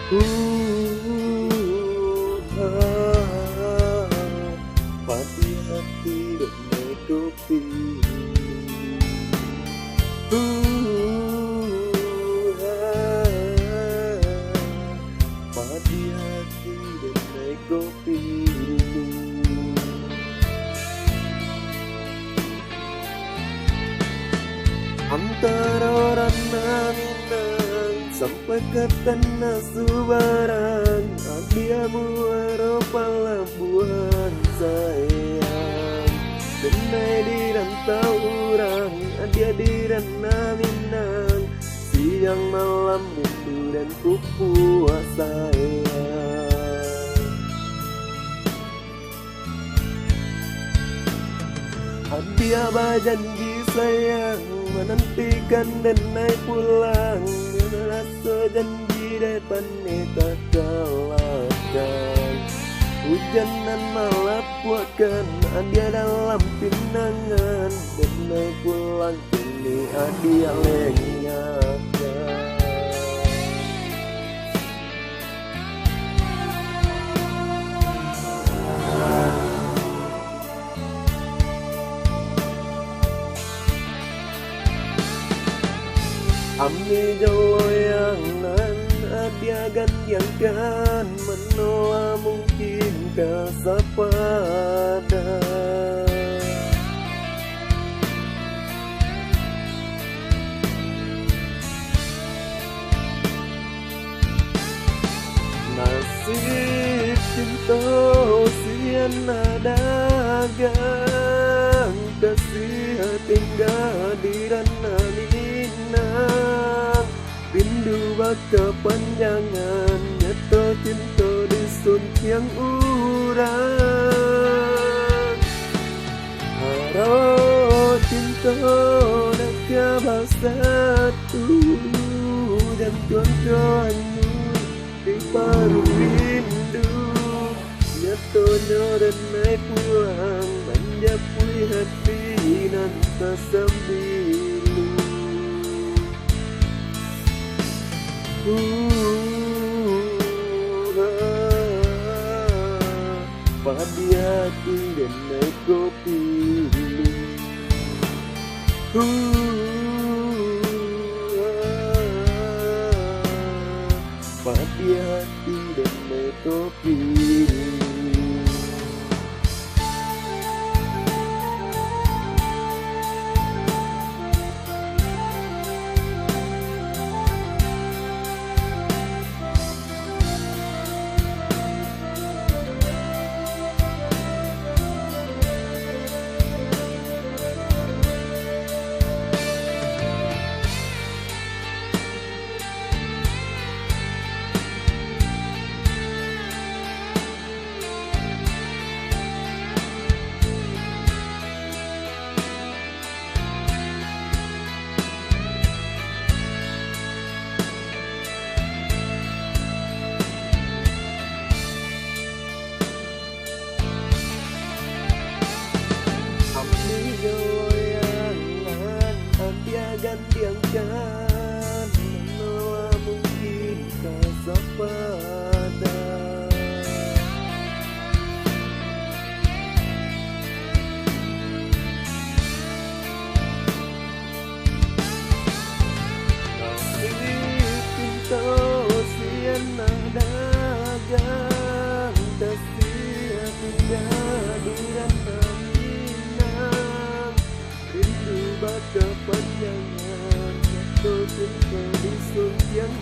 Pati hati dan kopi. Pati hati dan kopi. Antara orang Minang sampai ke tanah Subarang, dia muaro pelabuhan sayang. Denai di rantau orang, dia di ranah Minang. Siang malam rindu dan kupuas sayang. Dia berjanji sayang menantikan dan naik pulang. Rasa janji depan tak kalahkan. Hujanan malah puakan dia dalam pinangan. Dan naik pulang kini dia lenyapkan. Ami joloyangan dia gantiangkan menolak mungkin kasapada. Nasib cinta sian dagang, kasih tinggal di ranah Minang. Rindu baka panjangan, nyato cinta disun yang urang. Harap cinta nak bersatu, dan tuan-tuanmu di paru rindu. Nyato dan naik pulang, menjapui hati nan tersambilu. Padi hati dan naik kopi. Padi hati dan naik kopi. Dia gantiangkan menolak mungkin kasapada. Nasib cinta sian dagang, kasih tinggal di ranah Minang. Rindu baka panjangan, jatuh cinta di sun yang